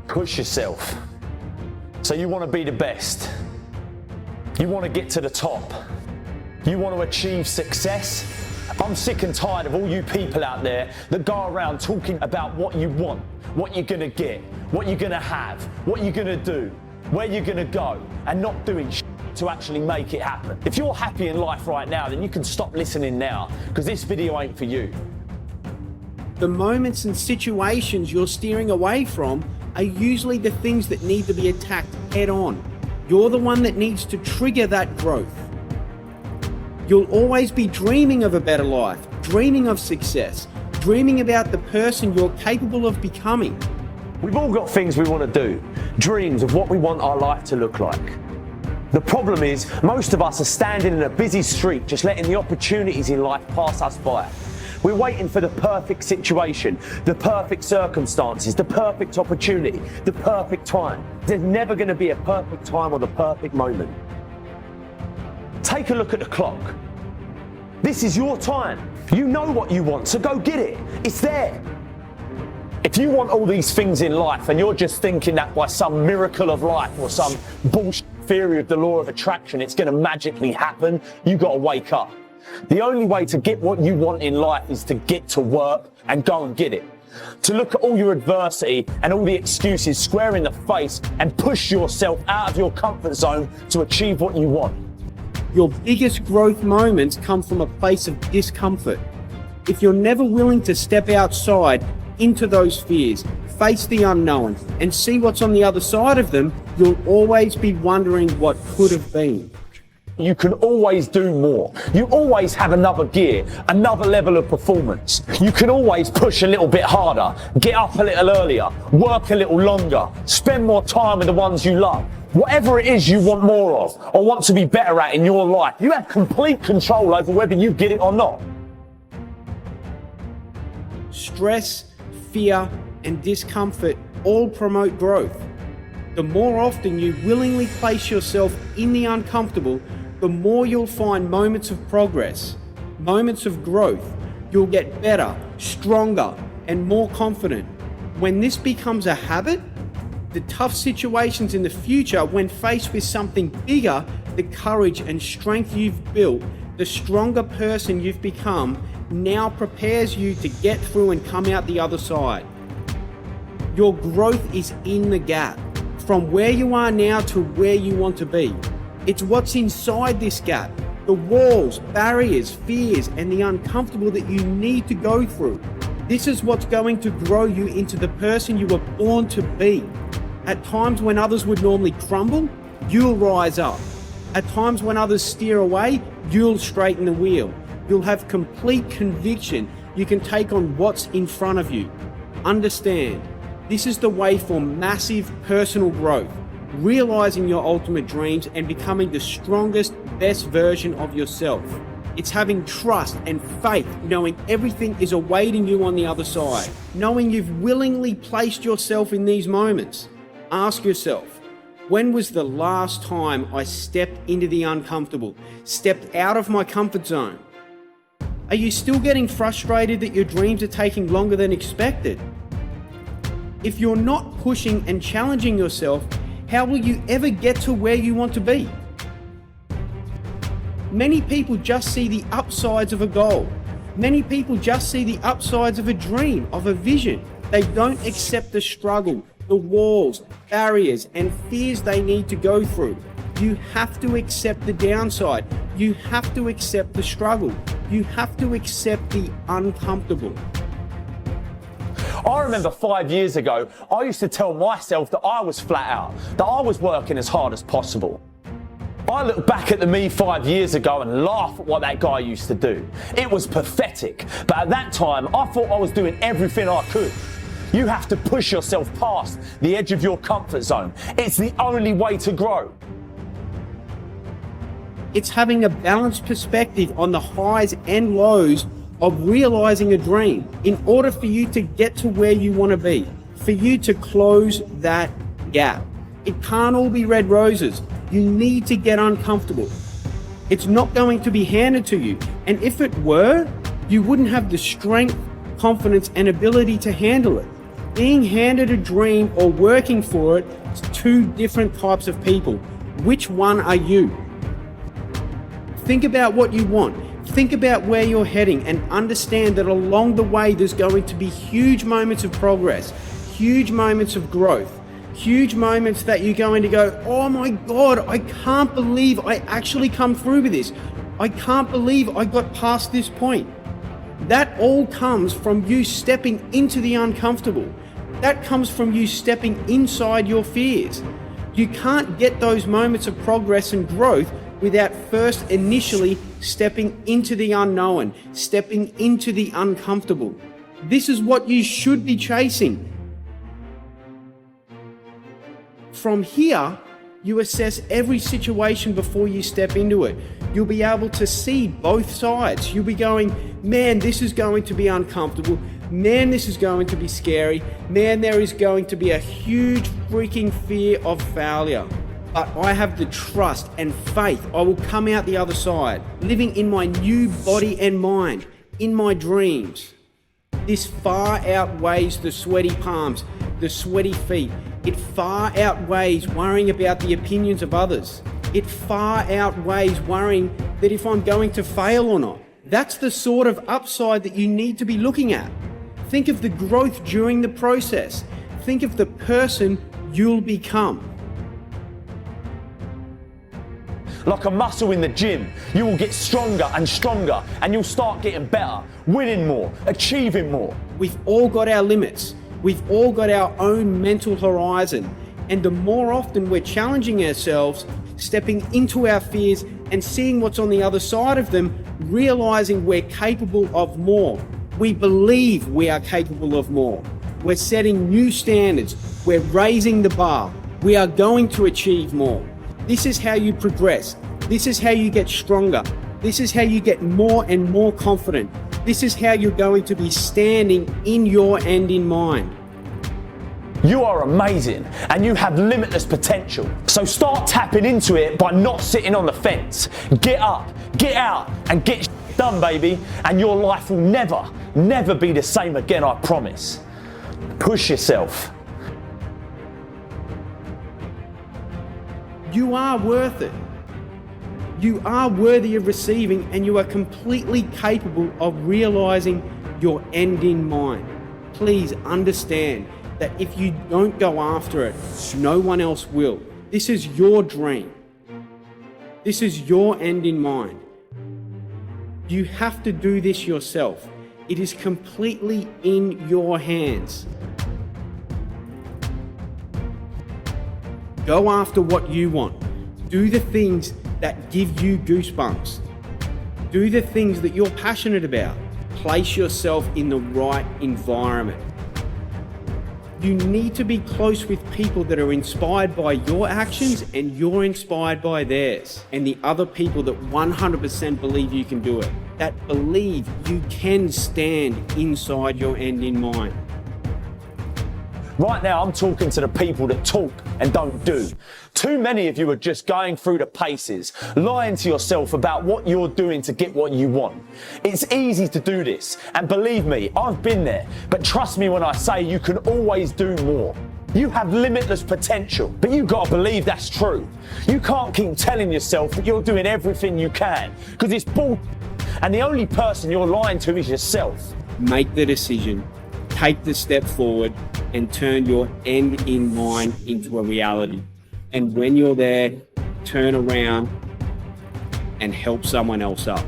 Push yourself. So you want to be the best. You want to get to the top. You want to achieve success. I'm sick and tired of all you people out there that go around talking about what you want, what you're going to get, what you're going to have, what you're going to do, where you're going to go, and not doing to actually make it happen. If you're happy in life right now, then you can stop listening now, because this video ain't for you. The moments and situations you're steering away from are usually the things that need to be attacked head on. You're the one that needs to trigger that growth. You'll always be dreaming of a better life, dreaming of success, dreaming about the person you're capable of becoming. We've all got things we want to do, dreams of what we want our life to look like. The problem is, most of us are standing in a busy street just letting the opportunities in life pass us by. We're waiting for the perfect situation, the perfect circumstances, the perfect opportunity, the perfect time. There's never going to be a perfect time or the perfect moment. Take a look at the clock. This is your time. You know what you want, so go get it. It's there. If you want all these things in life and you're just thinking that by some miracle of life or some bullshit theory of the law of attraction it's going to magically happen, you got to wake up. The only way to get what you want in life is to get to work and go and get it. To look at all your adversity and all the excuses square in the face and push yourself out of your comfort zone to achieve what you want. Your biggest growth moments come from a place of discomfort. If you're never willing to step outside into those fears, face the unknown, and see what's on the other side of them, you'll always be wondering what could have been. You can always do more. You always have another gear, another level of performance. You can always push a little bit harder, get up a little earlier, work a little longer, spend more time with the ones you love. Whatever it is you want more of or want to be better at in your life, you have complete control over whether you get it or not. Stress, fear, and discomfort all promote growth. The more often you willingly place yourself in the uncomfortable, the more you'll find moments of progress, moments of growth. You'll get better, stronger, and more confident. When this becomes a habit, the tough situations in the future, when faced with something bigger, the courage and strength you've built, the stronger person you've become, now prepares you to get through and come out the other side. Your growth is in the gap, from where you are now to where you want to be. It's what's inside this gap, the walls, barriers, fears, and the uncomfortable that you need to go through. This is what's going to grow you into the person you were born to be. At times when others would normally crumble, you'll rise up. At times when others steer away, you'll straighten the wheel. You'll have complete conviction you can take on what's in front of you. Understand, this is the way for massive personal growth, realizing your ultimate dreams and becoming the strongest, best version of yourself. It's having trust and faith, knowing everything is awaiting you on the other side, knowing you've willingly placed yourself in these moments. Ask yourself, when was the last time I stepped into the uncomfortable, stepped out of my comfort zone? Are you still getting frustrated that your dreams are taking longer than expected? If you're not pushing and challenging yourself, how will you ever get to where you want to be? Many people just see the upsides of a goal. Many people just see the upsides of a dream, of a vision. They don't accept the struggle, the walls, barriers, and fears they need to go through. You have to accept the downside. You have to accept the struggle. You have to accept the uncomfortable. I remember 5 years ago, I used to tell myself that I was flat out, that I was working as hard as possible. I look back at the me 5 years ago and laugh at what that guy used to do. It was pathetic, but at that time, I thought I was doing everything I could. You have to push yourself past the edge of your comfort zone. It's the only way to grow. It's having a balanced perspective on the highs and lows of realizing a dream in order for you to get to where you want to be, for you to close that gap. It can't all be red roses. You need to get uncomfortable. It's not going to be handed to you. And if it were, you wouldn't have the strength, confidence, and ability to handle it. Being handed a dream or working for it is two different types of people. Which one are you? Think about what you want. Think about where you're heading and understand that along the way there's going to be huge moments of progress, huge moments of growth, huge moments that you're going to go, oh my God, I can't believe I actually come through with this. I can't believe I got past this point. That all comes from you stepping into the uncomfortable. That comes from you stepping inside your fears. You can't get those moments of progress and growth without first initially stepping into the unknown, stepping into the uncomfortable. This is what you should be chasing. From here, you assess every situation before you step into it. You'll be able to see both sides. You'll be going, man, this is going to be uncomfortable. Man, this is going to be scary. Man, there is going to be a huge freaking fear of failure. But I have the trust and faith I will come out the other side, living in my new body and mind, in my dreams. This far outweighs the sweaty palms, the sweaty feet. It far outweighs worrying about the opinions of others. It far outweighs worrying that if I'm going to fail or not. That's the sort of upside that you need to be looking at. Think of the growth during the process. Think of the person you'll become. Like a muscle in the gym, you will get stronger and stronger, and you'll start getting better, winning more, achieving more. We've all got our limits. We've all got our own mental horizon. And the more often we're challenging ourselves, stepping into our fears and seeing what's on the other side of them, realizing we're capable of more. We believe we are capable of more. We're setting new standards. We're raising the bar. We are going to achieve more. This is how you progress. This is how you get stronger. This is how you get more and more confident. This is how you're going to be standing in your end in mind. You are amazing and you have limitless potential. So start tapping into it by not sitting on the fence. Get up, get out, and get done, baby. And your life will never be the same again, I promise. Push yourself. You are worth it. You are worthy of receiving, and you are completely capable of realizing your end in mind. Please understand that if you don't go after it, no one else will. This is your dream. This is your end in mind. You have to do this yourself. It is completely in your hands. Go after what you want. Do the things that give you goosebumps. Do the things that you're passionate about. Place yourself in the right environment. You need to be close with people that are inspired by your actions and you're inspired by theirs. And the other people that 100% believe you can do it. That believe you can stand inside your end in mind. Right now, I'm talking to the people that talk and don't do. Too many of you are just going through the paces, lying to yourself about what you're doing to get what you want. It's easy to do this, and believe me, I've been there, but trust me when I say you can always do more. You have limitless potential, but you've got to believe that's true. You can't keep telling yourself that you're doing everything you can, because it's bull, and the only person you're lying to is yourself. Make the decision, take the step forward, and turn your end in mind into a reality. And when you're there, turn around and help someone else up.